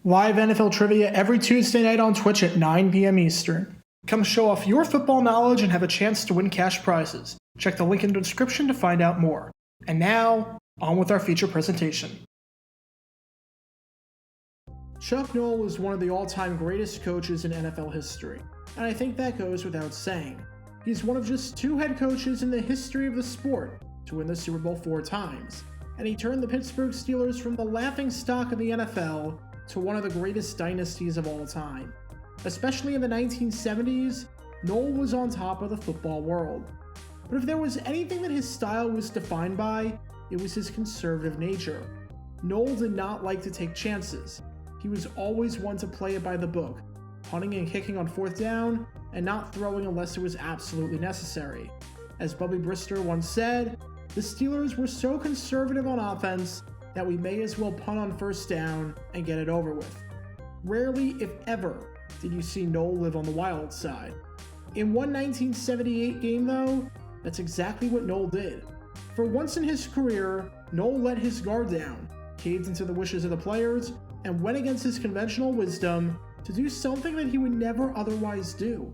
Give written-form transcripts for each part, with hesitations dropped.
Live NFL trivia every Tuesday night on Twitch at 9 p.m. Eastern. Come show off your football knowledge and have a chance to win cash prizes. Check the link in the description to find out more. And now, on with our feature presentation. Chuck Noll is one of the all-time greatest coaches in NFL history, and I think that goes without saying. He's one of just 2 head coaches in the history of the sport to win the Super Bowl 4 times, and he turned the Pittsburgh Steelers from the laughingstock of the NFL to one of the greatest dynasties of all time. Especially in the 1970s, Noll was on top of the football world. But if there was anything that his style was defined by, it was his conservative nature. Noll did not like to take chances. He was always one to play it by the book, punting and kicking on 4th down, and not throwing unless it was absolutely necessary. As Bubby Brister once said, the Steelers were so conservative on offense that we may as well punt on 1st down and get it over with. Rarely, if ever, did you see Noll live on the wild side. In one 1978 game though, that's exactly what Noll did. For once in his career, Noll let his guard down, caved into the wishes of the players, and went against his conventional wisdom to do something that he would never otherwise do.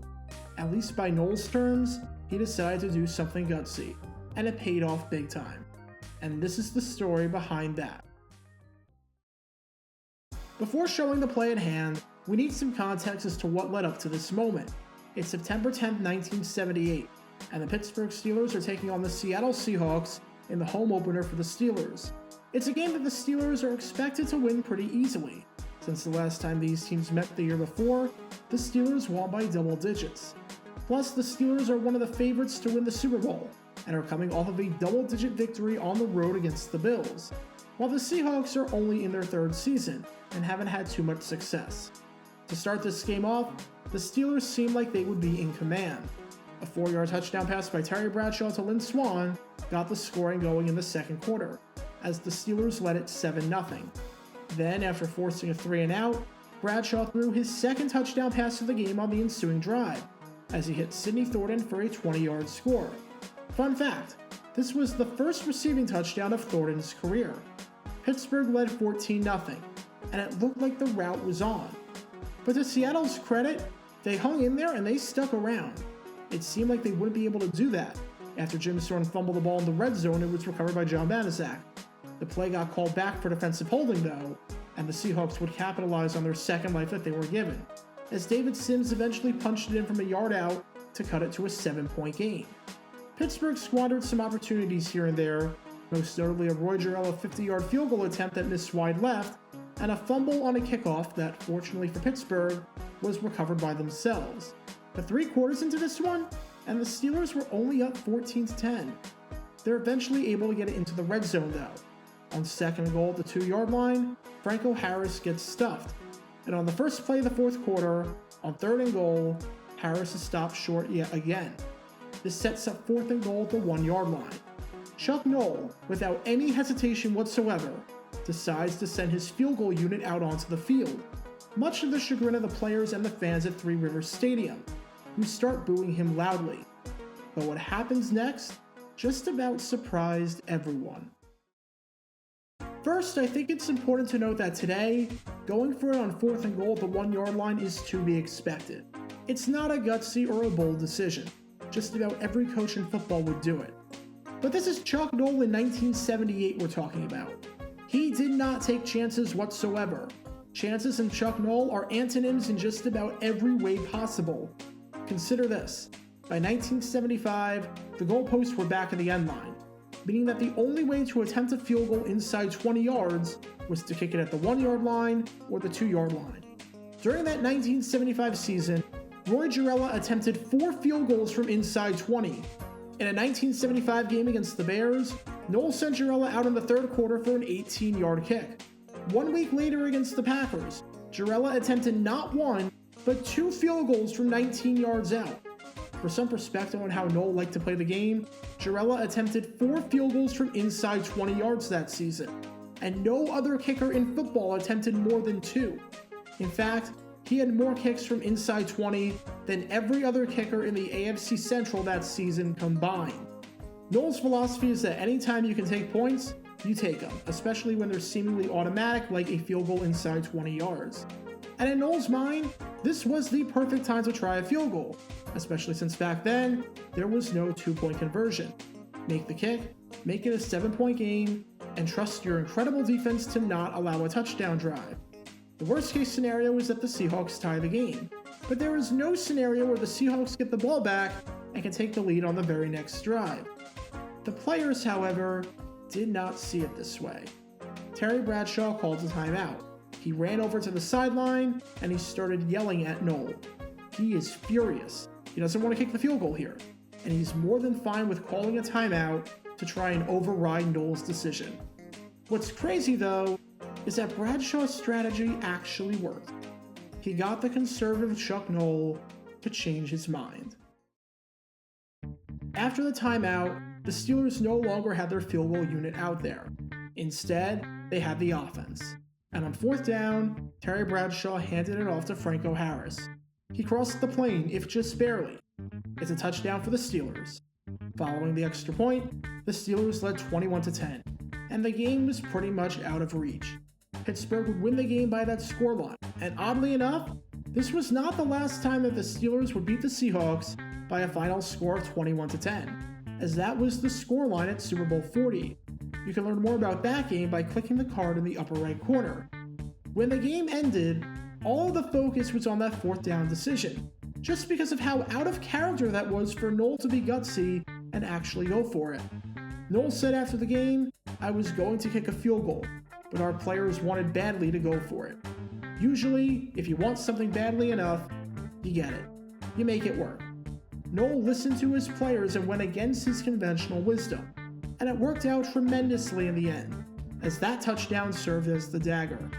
At least by Noll's terms, he decided to do something gutsy, and it paid off big time. And this is the story behind that. Before showing the play at hand, we need some context as to what led up to this moment. It's September 10th, 1978, and the Pittsburgh Steelers are taking on the Seattle Seahawks in the home opener for the Steelers. It's a game that the Steelers are expected to win pretty easily. Since the last time these teams met the year before, the Steelers won by double digits. Plus, the Steelers are one of the favorites to win the Super Bowl, and are coming off of a double-digit victory on the road against the Bills, while the Seahawks are only in their 3rd season and haven't had too much success. To start this game off, the Steelers seemed like they would be in command. A 4-yard touchdown pass by Terry Bradshaw to Lynn Swann got the scoring going in the 2nd quarter, as the Steelers led it 7-0. Then, after forcing a 3-and-out, Bradshaw threw his 2nd touchdown pass of the game on the ensuing drive, as he hit Sidney Thornton for a 20-yard score. Fun fact, this was the first receiving touchdown of Thornton's career. Pittsburgh led 14-0, and it looked like the rout was on. But to Seattle's credit, they hung in there and they stuck around. It seemed like they wouldn't be able to do that. After Jim Zorn fumbled the ball in the red zone, it was recovered by John Banaszak. The play got called back for defensive holding though, and the Seahawks would capitalize on their second life that they were given, as David Sims eventually punched it in from a yard out to cut it to a 7-point game. Pittsburgh squandered some opportunities here and there, most notably a Roy Gerela 50-yard field goal attempt that missed wide left, and a fumble on a kickoff that, fortunately for Pittsburgh, was recovered by themselves. But 3 quarters into this one, and the Steelers were only up 14-10. They're eventually able to get it into the red zone though. On 2nd goal at the 2-yard line, Franco Harris gets stuffed. And on the first play of the 4th quarter, on 3rd and goal, Harris is stopped short yet again. This sets up 4th and goal at the 1-yard line. Chuck Noll, without any hesitation whatsoever, decides to send his field goal unit out onto the field, much to the chagrin of the players and the fans at Three Rivers Stadium, who start booing him loudly. But what happens next just about surprised everyone. First, I think it's important to note that today, going for it on 4th and goal at the 1-yard line is to be expected. It's not a gutsy or a bold decision. Just about every coach in football would do it. But this is Chuck Noll in 1978 we're talking about. He did not take chances whatsoever. Chances in Chuck Noll are antonyms in just about every way possible. Consider this. By 1975, the goalposts were back in the end line, meaning that the only way to attempt a field goal inside 20 yards was to kick it at the 1-yard line or the 2-yard line. During that 1975 season, Roy Gerela attempted 4 field goals from inside 20. In a 1975 game against the Bears, Noll sent Gerela out in the 3rd quarter for an 18-yard kick. 1 week later against the Packers, Gerela attempted not 1, but 2 field goals from 19 yards out. For some perspective on how Noll liked to play the game, Gerela attempted 4 field goals from inside 20 yards that season, and no other kicker in football attempted more than 2. In fact, he had more kicks from inside 20 than every other kicker in the AFC Central that season combined. Noll's philosophy is that anytime you can take points, you take them, especially when they're seemingly automatic like a field goal inside 20 yards. And in Noll's mind, this was the perfect time to try a field goal, especially since back then, there was no 2-point conversion. Make the kick, make it a 7-point game, and trust your incredible defense to not allow a touchdown drive. The worst case scenario is that the Seahawks tie the game, but there is no scenario where the Seahawks get the ball back and can take the lead on the very next drive. The players, however, did not see it this way. Terry Bradshaw called a timeout. He ran over to the sideline and he started yelling at Noll. He is furious. He doesn't want to kick the field goal here, and he's more than fine with calling a timeout to try and override Noll's decision. What's crazy though is that Bradshaw's strategy actually worked. He got the conservative Chuck Noll to change his mind. After the timeout, the Steelers no longer had their field goal unit out there. Instead, they had the offense. And on 4th down, Terry Bradshaw handed it off to Franco Harris. He crossed the plane, if just barely. It's a touchdown for the Steelers. Following the extra point, the Steelers led 21-10, and the game was pretty much out of reach. Pittsburgh would win the game by that scoreline, and oddly enough, this was not the last time that the Steelers would beat the Seahawks by a final score of 21-10, as that was the scoreline at Super Bowl 40. You can learn more about that game by clicking the card in the upper right corner. When the game ended, all the focus was on that 4th down decision, just because of how out of character that was for Noll to be gutsy and actually go for it. Noll said after the game, "I was going to kick a field goal, but our players wanted badly to go for it. Usually, if you want something badly enough, you get it. You make it work." Noll listened to his players and went against his conventional wisdom, and it worked out tremendously in the end, as that touchdown served as the dagger.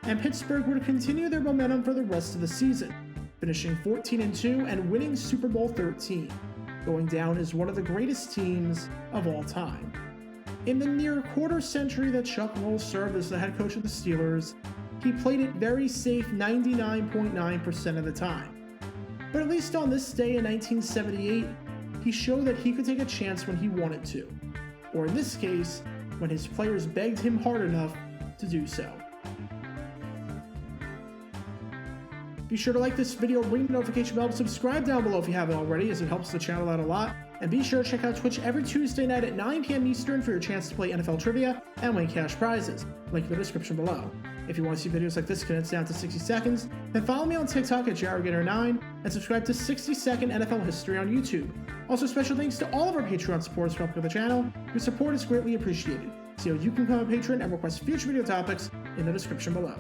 And Pittsburgh would continue their momentum for the rest of the season, finishing 14-2 and winning Super Bowl 13, going down as one of the greatest teams of all time. In the near quarter century that Chuck Noll served as the head coach of the Steelers, he played it very safe 99.9% of the time. But at least on this day in 1978, he showed that he could take a chance when he wanted to, or in this case, when his players begged him hard enough to do so. Be sure to like this video, ring the notification bell, and subscribe down below if you haven't already, as it helps the channel out a lot. And be sure to check out Twitch every Tuesday night at 9 p.m. Eastern for your chance to play NFL trivia and win cash prizes. Link in the description below. If you want to see videos like this condensed down to 60 seconds, then follow me on TikTok at JaredGator9 and subscribe to 60-Second NFL History on YouTube. Also, special thanks to all of our Patreon supporters for helping with the channel. Your support is greatly appreciated. See how you can become a patron and request future video topics in the description below.